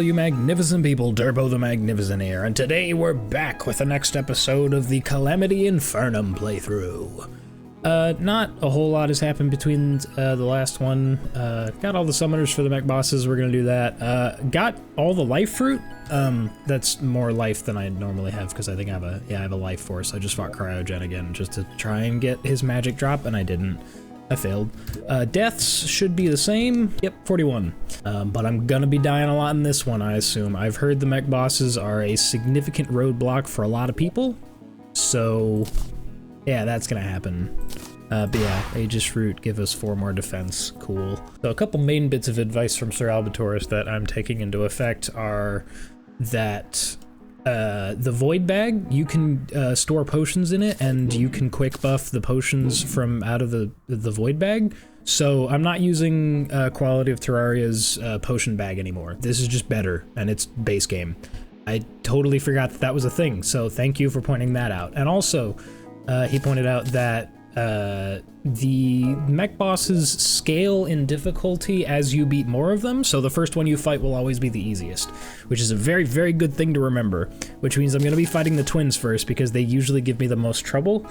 you magnificent people, Turbo the Magnificent here, and today we're back with the next episode of the Calamity Infernum playthrough. Not a whole lot has happened between the last one. Got all the summoners for the mech bosses, we're gonna do that. Got all the life fruit. That's more life than I normally have because I think I have a life force. I just fought Cryogen again just to try and get his magic drop, and I didn't. I failed. Deaths should be the same. Yep, 41. But I'm gonna be dying a lot in this one, I assume. I've heard the mech bosses are a significant roadblock for a lot of people. So, yeah, that's gonna happen. But yeah, Aegis Fruit, give us 4 more defense. Cool. So a couple main bits of advice from Sir Albatorus that I'm taking into effect are that the Void Bag, you can store potions in it, and you can quick buff the potions from out of the Void Bag. So I'm not using Quality of Terraria's potion bag anymore. This is just better, and it's base game. I totally forgot that that was a thing, so thank you for pointing that out. And also, he pointed out that the mech bosses scale in difficulty as you beat more of them, so the first one you fight will always be the easiest, which is a very, very good thing to remember, which means I'm going to be fighting the twins first because they usually give me the most trouble,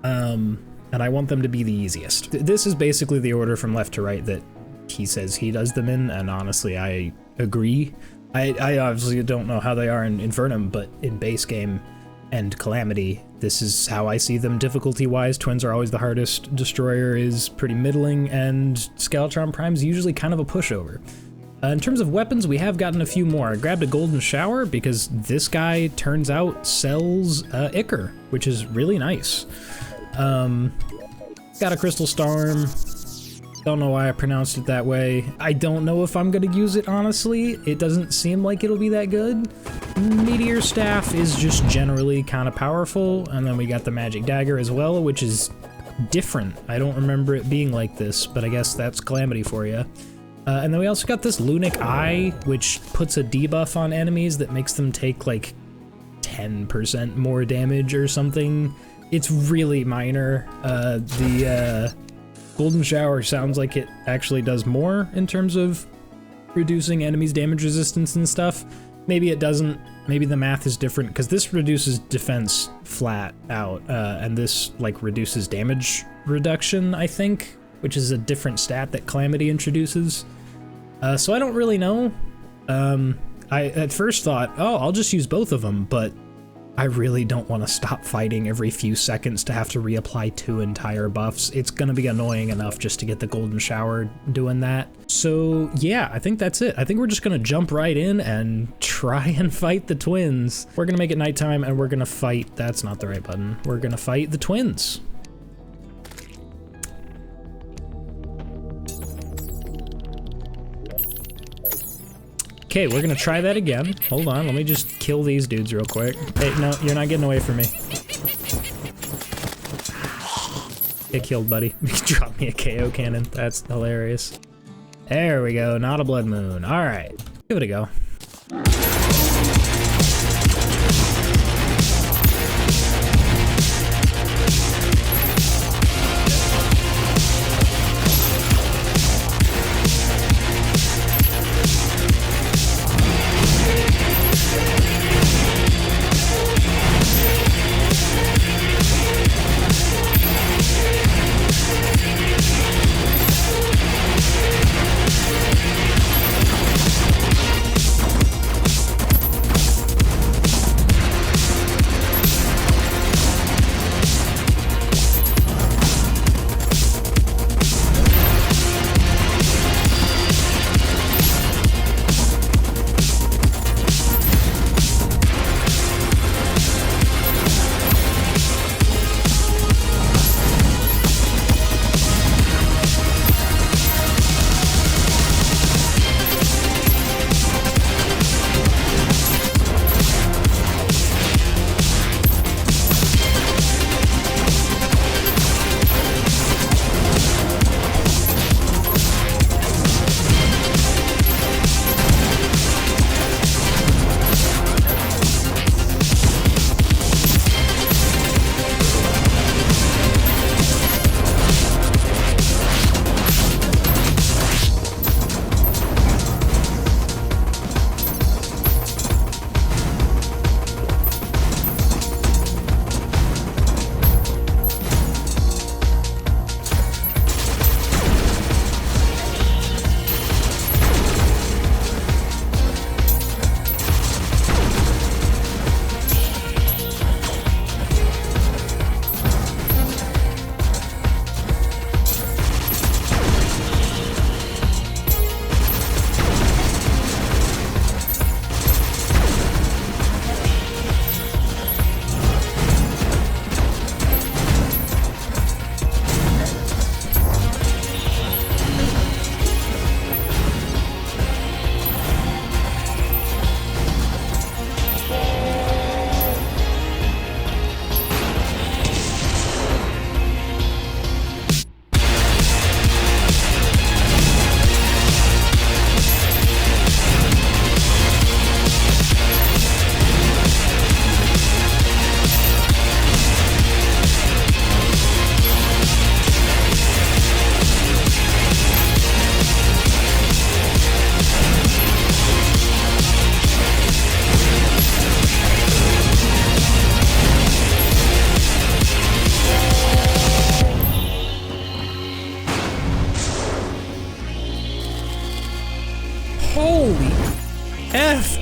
and I want them to be the easiest. This is basically the order from left to right that he says he does them in, and honestly, I agree. I obviously don't know how they are in Infernum, but in base game and Calamity, this is how I see them difficulty-wise. Twins are always the hardest, Destroyer is pretty middling, and Skeletron Prime's usually kind of a pushover. In terms of weapons, we have gotten a few more. I grabbed a Golden Shower because this guy, turns out, sells Ichor, which is really nice. Got a Crystal Storm. Don't know why I pronounced it that way. I don't know if I'm gonna use it, honestly. It doesn't seem like it'll be that good. Meteor Staff is just generally kind of powerful, and then we got the Magic Dagger as well, which is different. I don't remember it being like this, but I guess that's Calamity for you. And then we also got this Lunic Eye, which puts a debuff on enemies that makes them take like 10% more damage or something. It's really minor. The Golden Shower sounds like it actually does more in terms of reducing enemies' damage resistance and stuff. Maybe it doesn't. Maybe the math is different, because this reduces defense flat out, and this like reduces damage reduction, I think, which is a different stat that Calamity introduces. So I don't really know. I at first thought, oh, I'll just use both of them, but I really don't want to stop fighting every few seconds to have to reapply 2 entire buffs. It's gonna be annoying enough just to get the Golden Shower doing that. So yeah, I think that's it. I think we're just gonna jump right in and try and fight the twins. We're gonna make it nighttime and we're gonna fight, that's not the right button. We're gonna fight the twins. Okay, we're gonna try that again. Hold on, let me just kill these dudes real quick. Hey, no, you're not getting away from me. Get killed, buddy. Drop me a KO cannon. That's hilarious. There we go, not a blood moon. All right, give it a go.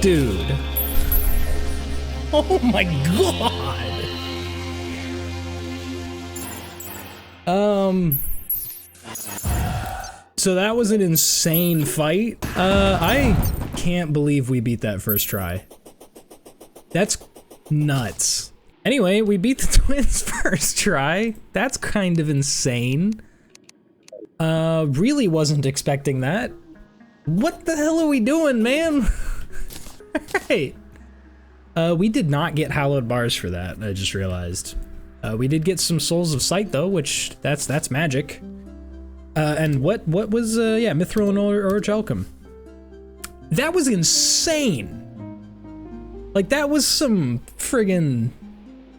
dude. Oh my god. So that was an insane fight. I can't believe we beat that first try. That's nuts. Anyway, we beat the twins first try. That's kind of insane. Really wasn't expecting that. What the hell are we doing, man? Alright. We did not get hallowed bars for that, I just realized. We did get some Souls of Sight though, which that's magic. And what was, yeah, Mithril and Orichalcum. That was insane. Like, that was some friggin'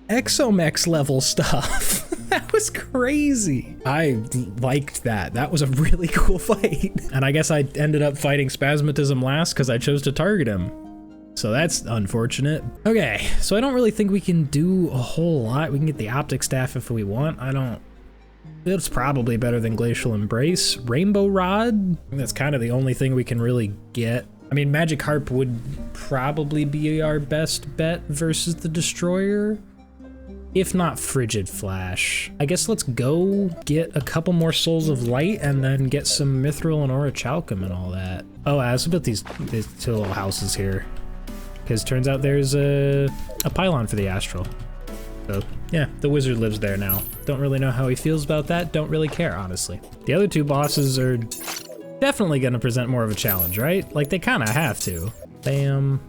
Exomex level stuff. That was crazy. I liked that. That was a really cool fight. And I guess I ended up fighting Spasmatism last because I chose to target him. So that's unfortunate. Okay, so I don't really think we can do a whole lot. We can get the Optic Staff if we want. It's probably better than Glacial Embrace. Rainbow Rod, that's kind of the only thing we can really get. I mean, Magic Harp would probably be our best bet versus the Destroyer. If not Frigid Flash. I guess let's go get a couple more Souls of Light and then get some Mithril and Orichalcum and all that. Oh, let's put these two little houses here. Because turns out there's a pylon for the Astral. So, yeah, the wizard lives there now. Don't really know how he feels about that. Don't really care, honestly. The other two bosses are definitely gonna present more of a challenge, right? Like, they kinda have to. Bam.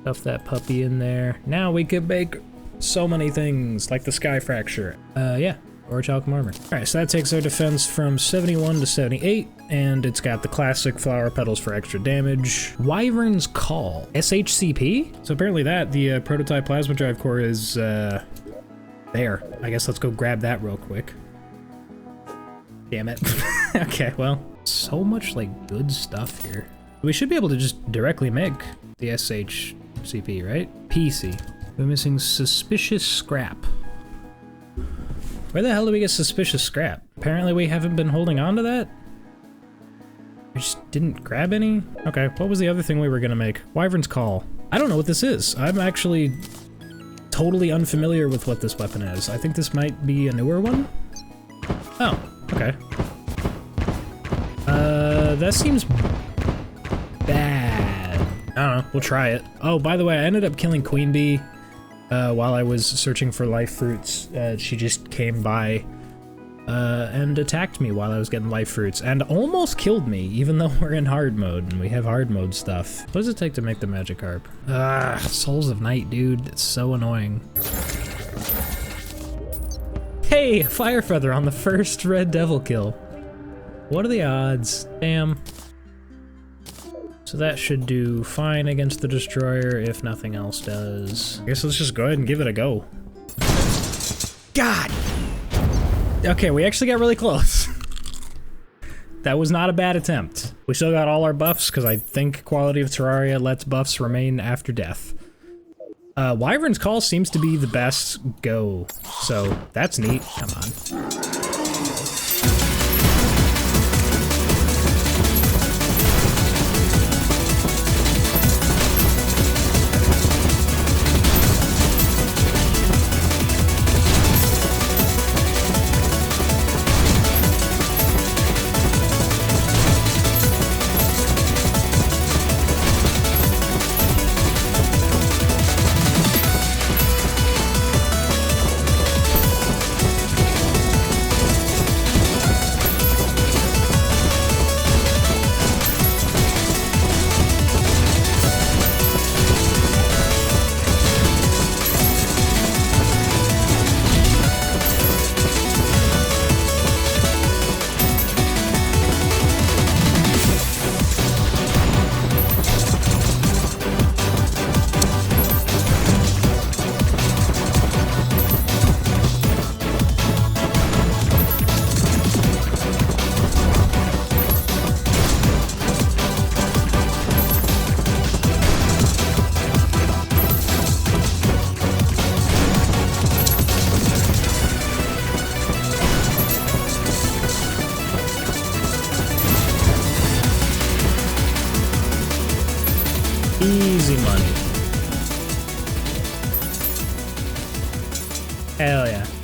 Stuff that puppy in there. Now we could make so many things, like the Sky Fracture. Yeah, Orichalcum Armor. Alright, so that takes our defense from 71 to 78, and it's got the classic Flower Petals for extra damage. Wyvern's Call. SHCP? So apparently the prototype plasma drive core is, there. I guess let's go grab that real quick. Damn it. Okay, well, so much, like, good stuff here. We should be able to just directly make the SHCP, right? PC. We're missing Suspicious Scrap. Where the hell do we get Suspicious Scrap? Apparently we haven't been holding on to that? We just didn't grab any? Okay, what was the other thing we were gonna make? Wyvern's Call. I don't know what this is. I'm actually totally unfamiliar with what this weapon is. I think this might be a newer one? Oh, okay. That seems bad. I don't know, we'll try it. Oh, by the way, I ended up killing Queen Bee while I was searching for life fruits. She just came by and attacked me while I was getting life fruits and almost killed me, even though we're in hard mode and we have hard mode stuff. What does it take to make the Magic Harp? Souls of Night, dude. It's so annoying. Hey, Fire Feather on the first Red Devil kill. What are the odds? Damn. So that should do fine against the Destroyer if nothing else does. I guess let's just go ahead and give it a go. God! Okay, we actually got really close. That was not a bad attempt. We still got all our buffs, because I think Quality of Terraria lets buffs remain after death. Wyvern's Call seems to be the best go, so that's neat. Come on.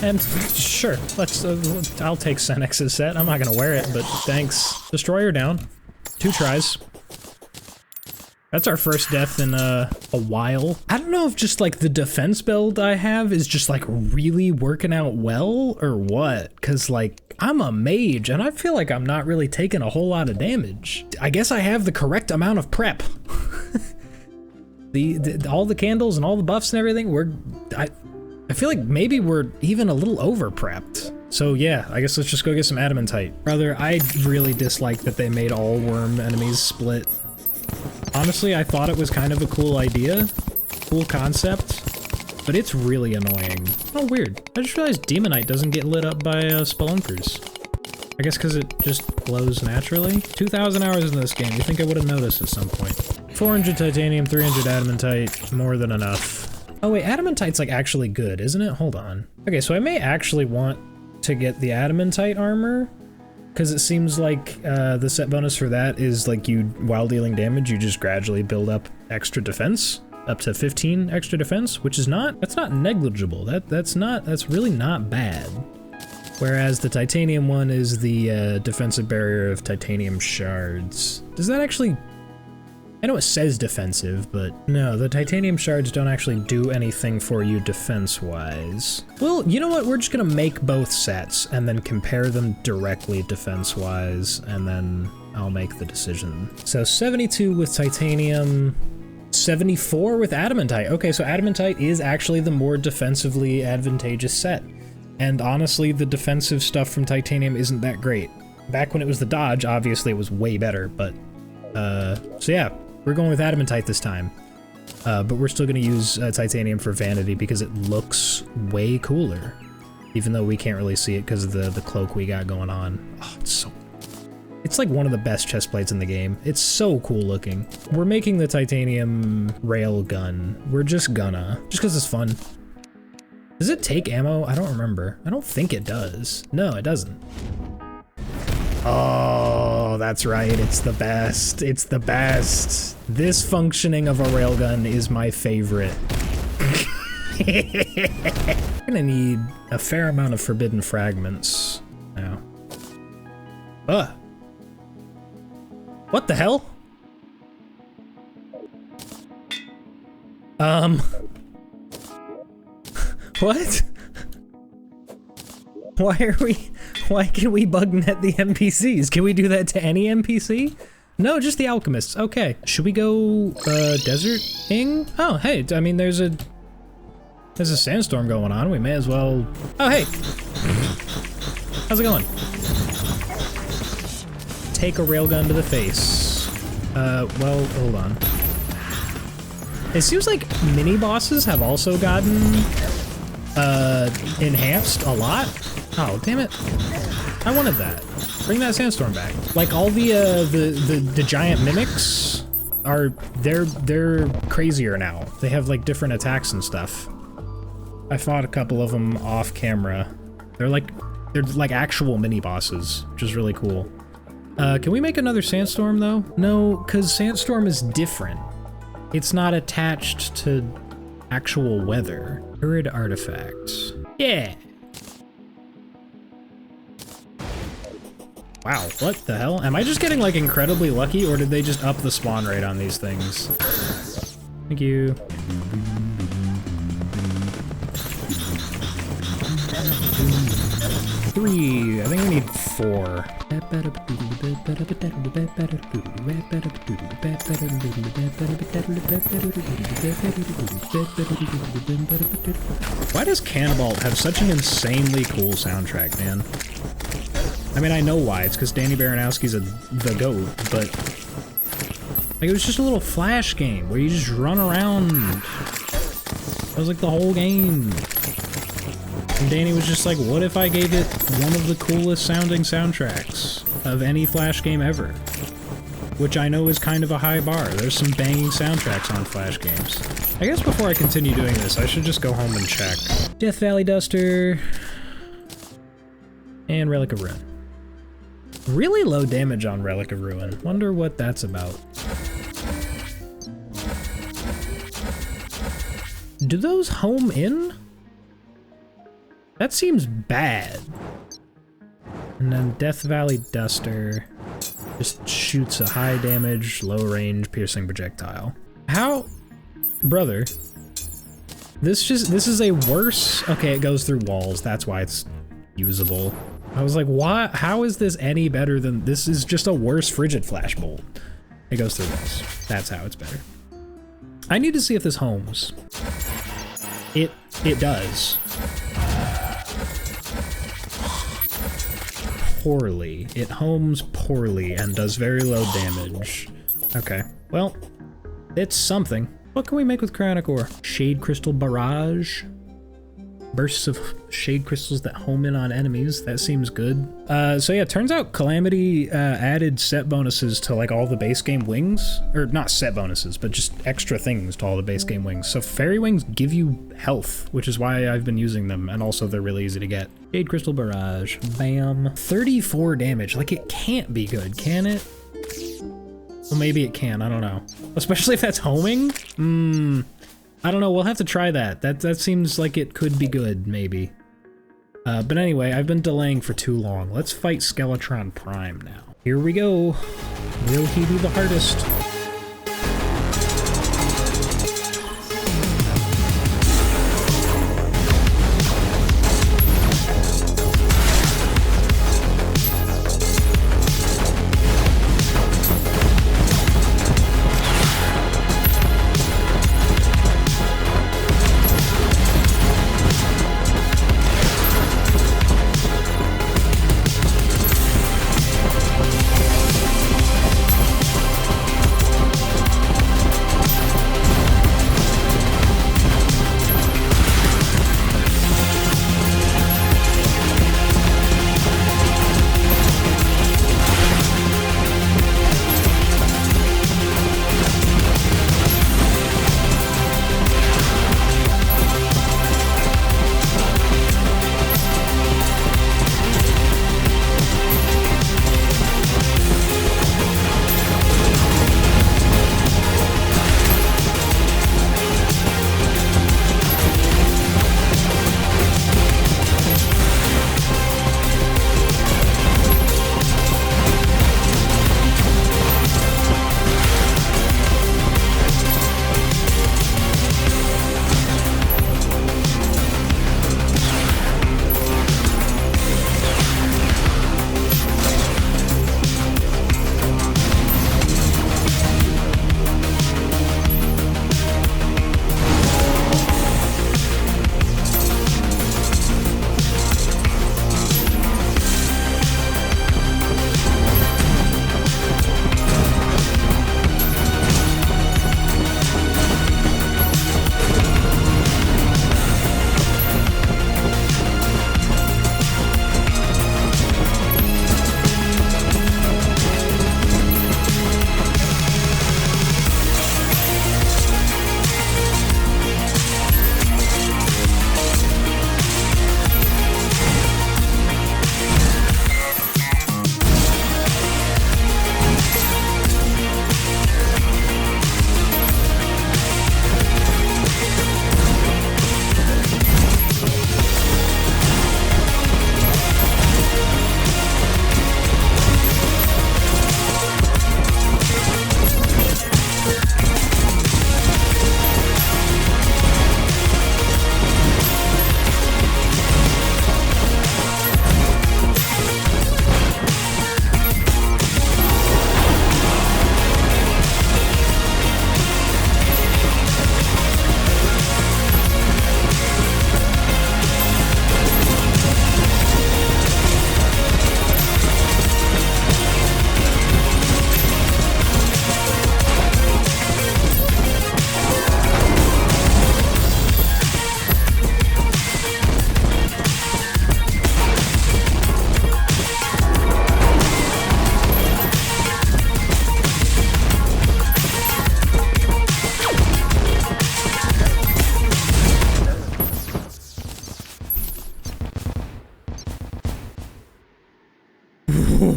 And sure, let's, I'll take Senex's set. I'm not gonna wear it, but thanks. Destroyer down. 2 tries. That's our first death in a while. I don't know if just like the defense build I have is just like really working out well or what, cause like I'm a mage and I feel like I'm not really taking a whole lot of damage. I guess I have the correct amount of prep. all the candles and all the buffs and everything, I feel like maybe we're even a little over prepped. So yeah, I guess let's just go get some adamantite. Brother, I really dislike that they made all worm enemies split. Honestly, I thought it was kind of a cool idea, cool concept, but it's really annoying. Oh, weird. I just realized Demonite doesn't get lit up by Spelunkers. I guess because it just glows naturally. 2,000 hours in this game, you think I would have noticed at some point. 400 titanium, 300 adamantite, more than enough. Oh wait, adamantite's like actually good, isn't it? Hold on. Okay, so I may actually want to get the adamantite armor, because it seems like the set bonus for that is like you, while dealing damage, you just gradually build up extra defense, up to 15 extra defense, which is that's not negligible. That's really not bad. Whereas the titanium one is the defensive barrier of titanium shards. Does that actually, I know it says defensive, but no, the titanium shards don't actually do anything for you defense-wise. Well, you know what? We're just gonna make both sets and then compare them directly defense-wise, and then I'll make the decision. So 72 with titanium, 74 with adamantite. Okay, so adamantite is actually the more defensively advantageous set. And honestly, the defensive stuff from titanium isn't that great. Back when it was the dodge, obviously it was way better, but so yeah. We're going with adamantite this time, but we're still gonna use titanium for vanity because it looks way cooler, even though we can't really see it because of the cloak we got going on. Oh, it's like one of the best chest plates in the game. It's so cool looking. We're making the titanium rail gun. We're just because it's fun. Does it take ammo? I don't remember. I don't think it does. No, it doesn't. Oh, that's right, it's the best. It's the best. This functioning of a railgun is my favorite. We're gonna need a fair amount of forbidden fragments now. What the hell? What? Why can we bug net the NPCs? Can we do that to any NPC? No, just the alchemists. Okay. Should we go deserting? Oh, hey, I mean there's a sandstorm going on. We may as well. Oh, hey. How's it going? Take a railgun to the face. Well, hold on. It seems like mini bosses have also gotten enhanced a lot. Oh, damn it. I wanted that. Bring that sandstorm back. Like all the giant mimics they're crazier now. They have like different attacks and stuff. I fought a couple of them off camera. They're like actual mini bosses, which is really cool. Can we make another sandstorm though? No, because sandstorm is different. It's not attached to actual weather. Druid artifacts. Yeah. Wow, what the hell? Am I just getting like incredibly lucky, or did they just up the spawn rate on these things? Thank you. 3, I think we need 4. Why does Cannibalt have such an insanely cool soundtrack, man? I mean, I know why. It's because Danny Baranowski's the GOAT, but like it was just a little flash game where you just run around. That was like the whole game. And Danny was just like, what if I gave it one of the coolest sounding soundtracks of any Flash game ever? Which I know is kind of a high bar. There's some banging soundtracks on Flash games. I guess before I continue doing this, I should just go home and check. Death Valley Duster. And Relic of Ruin. Really low damage on Relic of Ruin. Wonder what that's about. Do those home in? That seems bad. And then Death Valley Duster just shoots a high damage, low range, piercing projectile. How? Brother. This is a worse... Okay, it goes through walls. That's why it's usable. I was like, why? How is this any better than... This is just a worse Frigid Flash Bolt. It goes through walls. That's how it's better. I need to see if this homes. It does. Poorly. It homes poorly and does very low damage. Okay. Well, it's something. What can we make with Cryonic Ore? Shade Crystal Barrage. Bursts of shade crystals that home in on enemies. That seems good. So yeah, turns out Calamity added set bonuses to like all the base game wings. Or not set bonuses, but just extra things to all the base game wings. So fairy wings give you health, which is why I've been using them. And also they're really easy to get. Shade Crystal Barrage. Bam. 34 damage. Like it can't be good, can it? Well, maybe it can. I don't know. Especially if that's homing? I don't know, we'll have to try that. That seems like it could be good, maybe. But anyway, I've been delaying for too long. Let's fight Skeletron Prime now. Here we go. Will he be the hardest?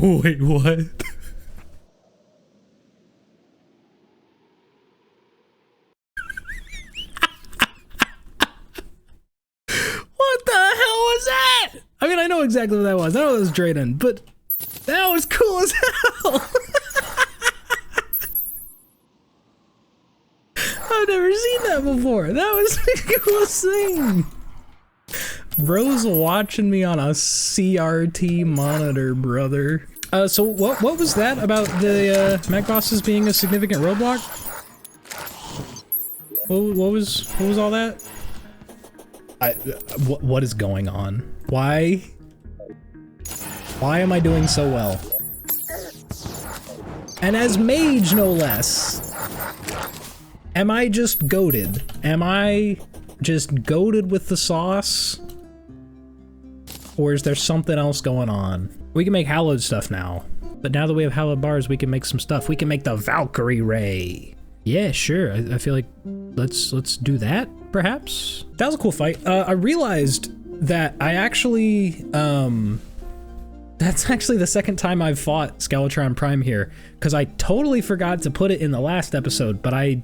Wait, what? What the hell was I mean, I know exactly what that was. I know it was Drayden, but that was cool as hell. I've never seen that before. That was the coolest thing. Bro's watching me on a CRT monitor, brother. So what was that about the mech bosses being a significant roadblock? What was all that? What is going on? Why am I doing so well? And as mage, no less. Am I just goated? Am I just goated with the sauce? Or is there something else going on? We can make hallowed stuff now. But now that we have hallowed bars, we can make some stuff. We can make the Valkyrie Ray. Yeah, sure. I feel like let's do that, perhaps? That was a cool fight. I realized that I actually, that's actually the second time I've fought Skeletron Prime here, because I totally forgot to put it in the last episode, but I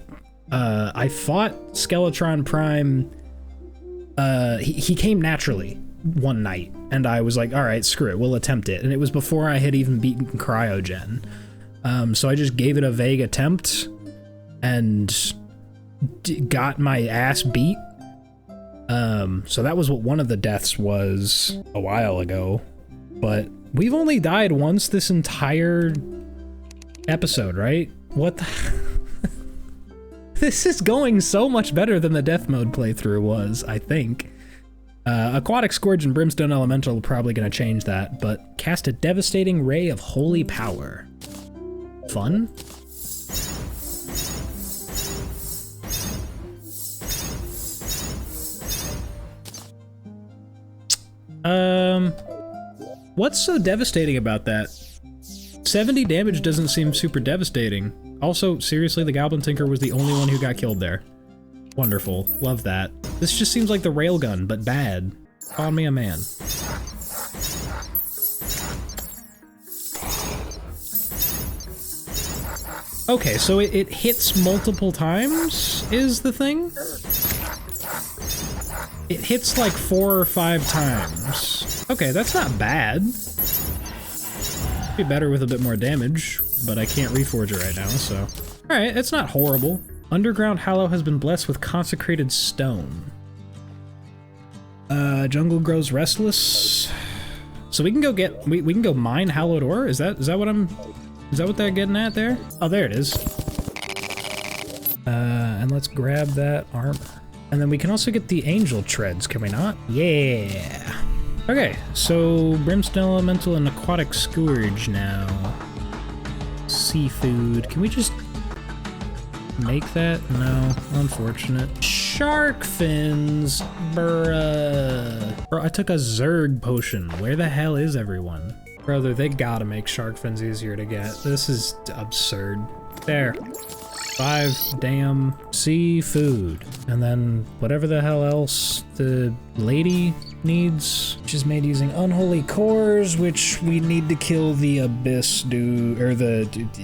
fought Skeletron Prime, he came naturally one night, and I was like, all right, screw it, we'll attempt it. And it was before I had even beaten Cryogen. So I just gave it a vague attempt and got my ass beat. So that was what one of the deaths was a while ago, but we've only died once this entire episode, right? What the This is going so much better than the death mode playthrough was, I think. Aquatic Scourge and Brimstone Elemental are probably going to change that, but cast a devastating ray of holy power. Fun? What's so devastating about that? 70 damage doesn't seem super devastating. Also, seriously, the Goblin Tinker was the only one who got killed there. Wonderful. Love that. This just seems like the railgun, but bad. Call me a man. Okay, so it hits multiple times, is the thing? It hits like 4 or 5 times. Okay, that's not bad. Be better with a bit more damage, but I can't reforge it right now, so. Alright, it's not horrible. Underground Hallow has been blessed with consecrated stone. Jungle grows restless. So we can go get, we can go mine hallowed ore? Is that what they're getting at there? Oh, there it is. And let's grab that armor. And then we can also get the angel treads, can we not? Yeah. Okay, so Brimstone Elemental and Aquatic Scourge now. Seafood. Can we just make that? No, unfortunate. Shark fins, bruh. Bro, I took a Zerg potion. Where the hell is everyone? Brother, they gotta make shark fins easier to get. This is absurd. There. 5 damn seafood. And then whatever the hell else the lady needs, which is made using unholy cores, which we need to kill the abyss dude, or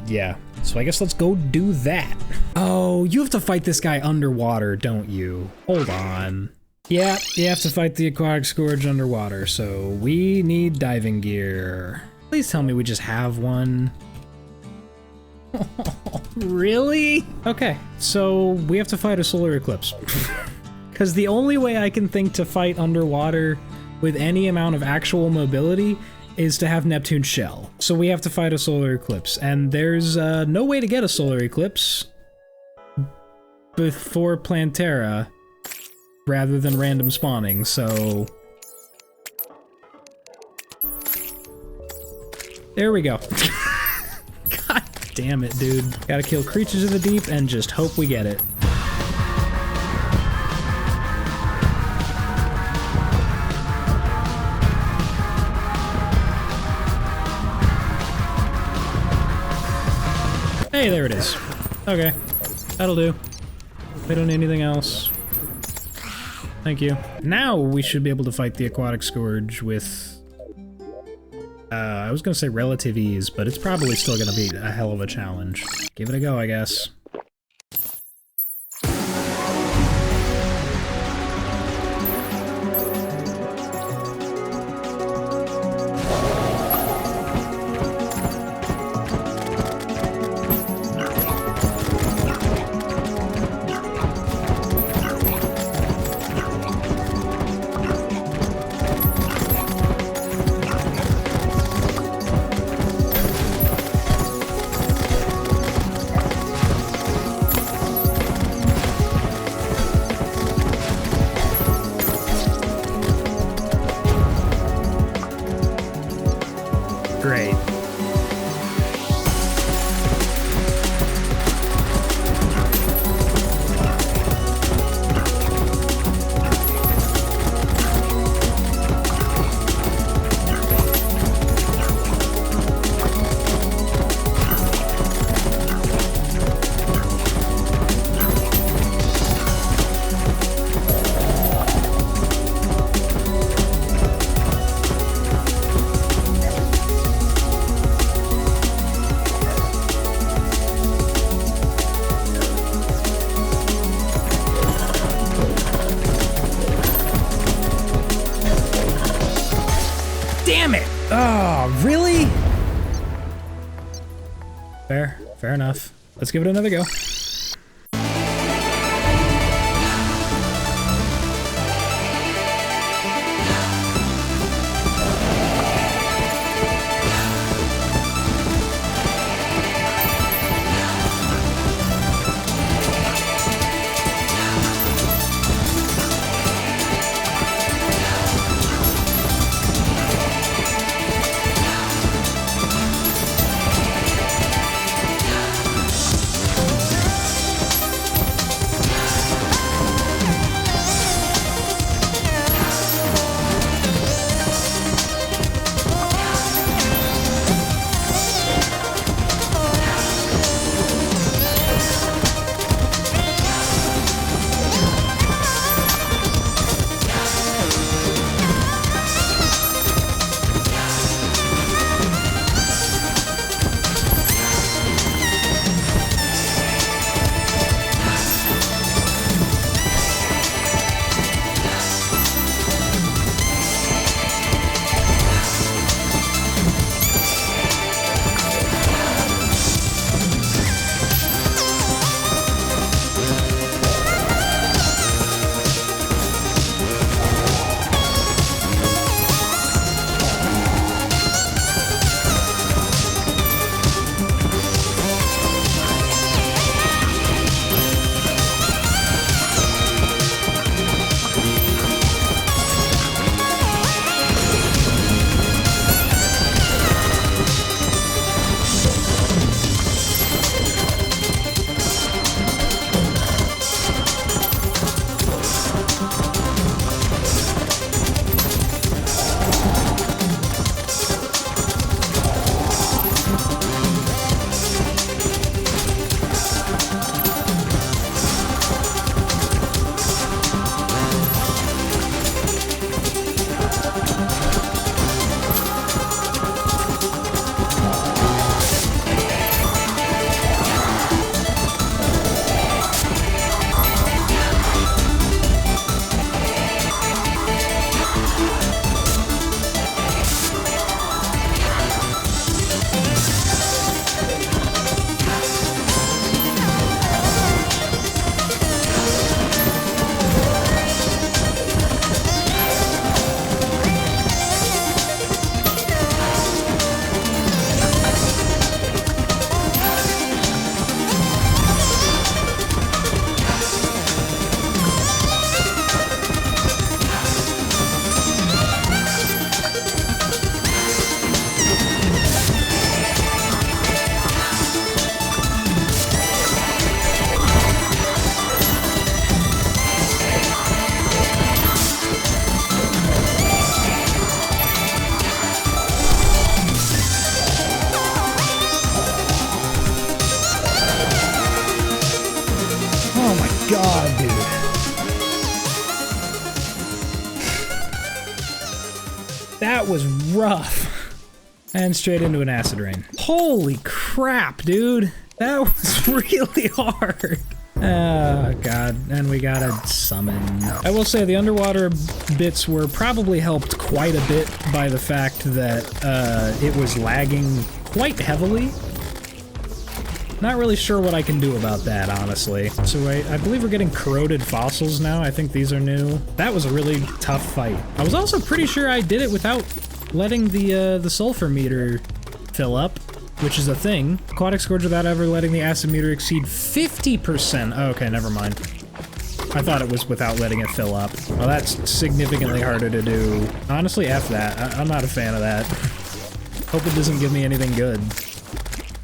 yeah. So I guess let's go do that. Oh, you have to fight this guy underwater, don't you? Hold on. Yeah, you have to fight the Aquatic Scourge underwater, so we need diving gear. Please tell me we just have one. Really? Okay, so we have to fight a solar eclipse. Because the only way I can think to fight underwater with any amount of actual mobility is to have Neptune's shell. So we have to fight a solar eclipse, and there's no way to get a solar eclipse before Plantera rather than random spawning, so there we go. God damn it, dude. Gotta kill creatures of the deep and just hope we get it. Hey, there it is. Okay, that'll do. We don't need anything else. Thank you. Now we should be able to fight the Aquatic Scourge with, I was gonna say relative ease, but it's probably still gonna be a hell of a challenge. Give it a go, I guess. Great. Damn it! Oh, really? Fair enough. Let's give it another go. God, dude. That was rough. And straight into an acid rain. Holy crap, dude. That was really hard. Oh god, and we got a summon. I will say the underwater bits were probably helped quite a bit by the fact that it was lagging quite heavily. Not really sure what I can do about that, honestly. So I believe we're getting corroded fossils now. I think these are new. That was a really tough fight. I was also pretty sure I did it without letting the sulfur meter fill up, which is a thing. Aquatic Scourge without ever letting the acid meter exceed 50%. Oh, okay, never mind. I thought it was without letting it fill up. Well, that's significantly harder to do. Honestly, F that. I'm not a fan of that. Hope it doesn't give me anything good.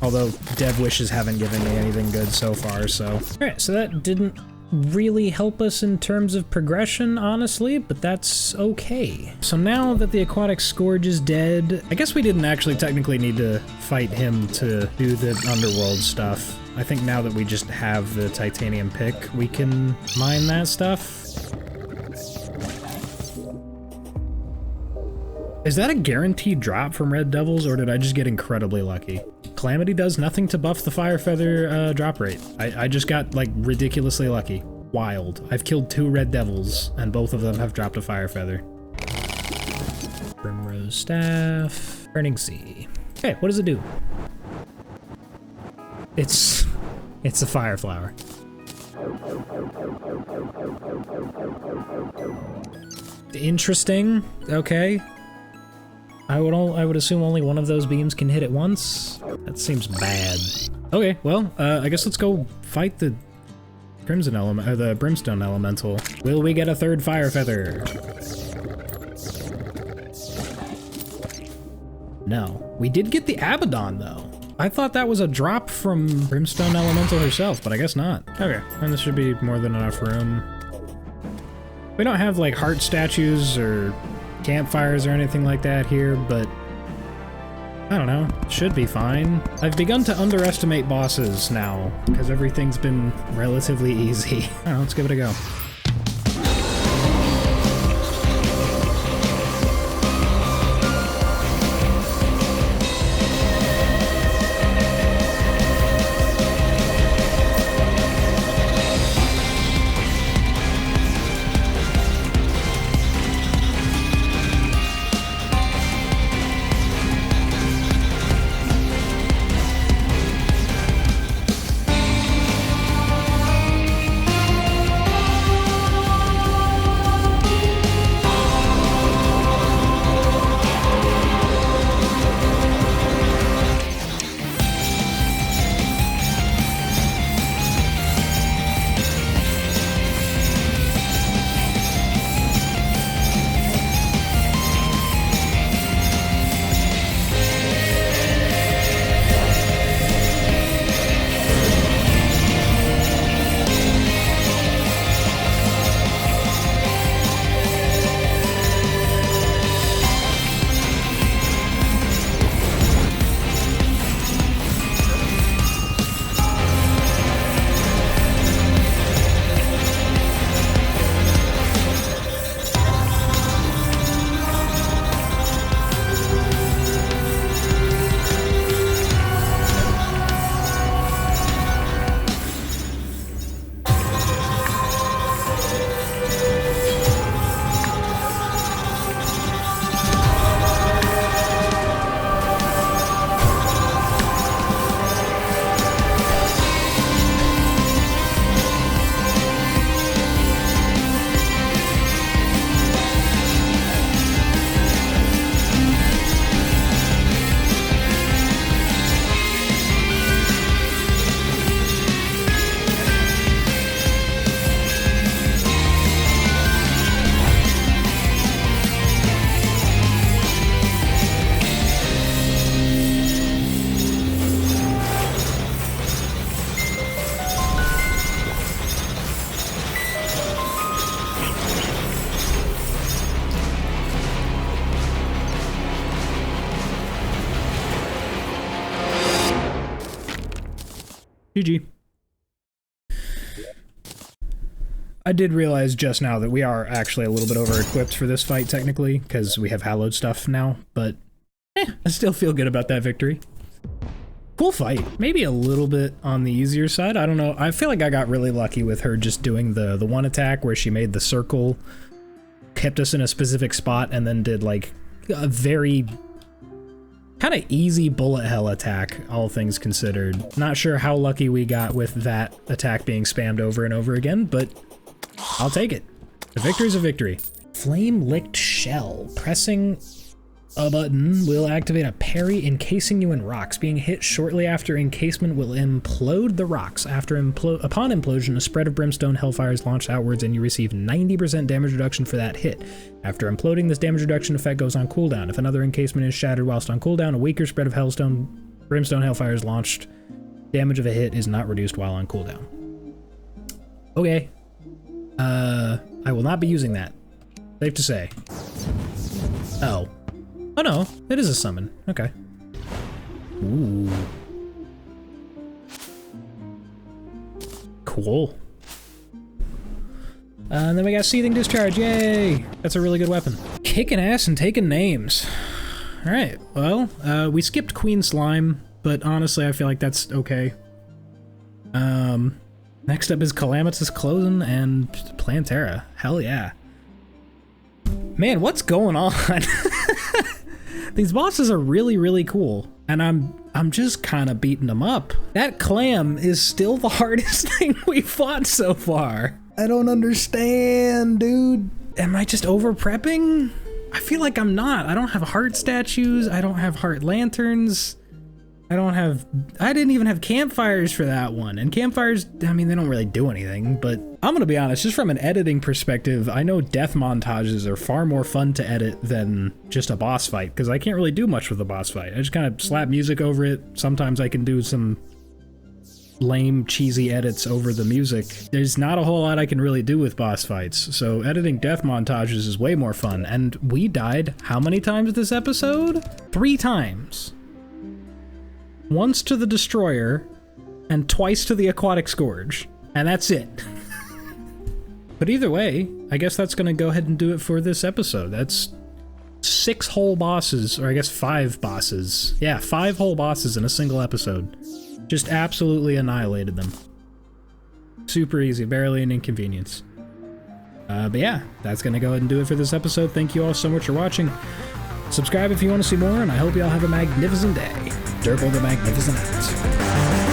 Although Dev Wishes haven't given me anything good so far, so. Alright, so that didn't really help us in terms of progression, honestly, but that's okay. So now that the Aquatic Scourge is dead, I guess we didn't actually technically need to fight him to do the underworld stuff. I think now that we just have the titanium pick, we can mine that stuff. Is that a guaranteed drop from Red Devils, or did I just get incredibly lucky? Calamity does nothing to buff the Fire Feather drop rate. I just got, like, ridiculously lucky. Wild. I've killed 2 Red Devils, and both of them have dropped a Fire Feather. Primrose Staff. Burning Sea. Okay, what does it do? It's a Fire Flower. Interesting. Okay. I would assume only one of those beams can hit at once. That seems bad. Okay, well, I guess let's go fight the Crimson Element, or the Brimstone Elemental. Will we get a 3rd Fire Feather? No. We did get the Abaddon, though. I thought that was a drop from Brimstone Elemental herself, but I guess not. Okay, and this should be more than enough room. We don't have, like, heart statues or campfires or anything like that here, but I don't know, should be fine. I've begun to underestimate bosses now, because everything's been relatively easy. I don't know, let's give it a go. GG. I did realize just now that we are actually a little bit over-equipped for this fight, technically, because we have hallowed stuff now, but I still feel good about that victory. Cool fight. Maybe a little bit on the easier side. I don't know. I feel like I got really lucky with her just doing the one attack where she made the circle, kept us in a specific spot, and then did like a very kind of easy bullet hell attack, all things considered. Not sure how lucky we got with that attack being spammed over and over again, but I'll take it. A victory's a victory. Flame-licked shell. Pressing A button will activate a parry encasing you in rocks. Being hit shortly after encasement will implode the rocks. Upon implosion, a spread of brimstone hellfire is launched outwards and you receive 90% damage reduction for that hit. After imploding, this damage reduction effect goes on cooldown. If another encasement is shattered whilst on cooldown, a weaker spread of brimstone hellfire is launched. Damage of a hit is not reduced while on cooldown. Okay. I will not be using that. Safe to say. Oh. Oh no, it is a summon. Okay. Ooh. Cool. And then we got Seething Discharge, yay! That's a really good weapon. Kicking ass and taking names. Alright, well, we skipped Queen Slime, but honestly I feel like that's okay. Next up is Calamitous Clothing and Plantera. Hell yeah. Man, what's going on? These bosses are really, really cool, and I'm just kind of beating them up. That clam is still the hardest thing we fought so far. I don't understand, dude. Am I just over prepping? I feel like I'm not. I don't have heart statues. I don't have heart lanterns. I didn't even have campfires for that one. And campfires, I mean, they don't really do anything, but I'm gonna be honest, just from an editing perspective, I know death montages are far more fun to edit than just a boss fight, because I can't really do much with a boss fight. I just kind of slap music over it. Sometimes I can do some lame, cheesy edits over the music. There's not a whole lot I can really do with boss fights, so editing death montages is way more fun. And we died how many times this episode? 3 times. Once to the Destroyer, and twice to the Aquatic Scourge. And that's it. But either way, I guess that's gonna go ahead and do it for this episode. That's 6 whole bosses, or I guess 5 bosses. Yeah, 5 whole bosses in a single episode. Just absolutely annihilated them. Super easy, barely an inconvenience. But yeah, that's gonna go ahead and do it for this episode. Thank you all so much for watching. Subscribe if you want to see more, and I hope you all have a magnificent day. Durbo the Magnificent out.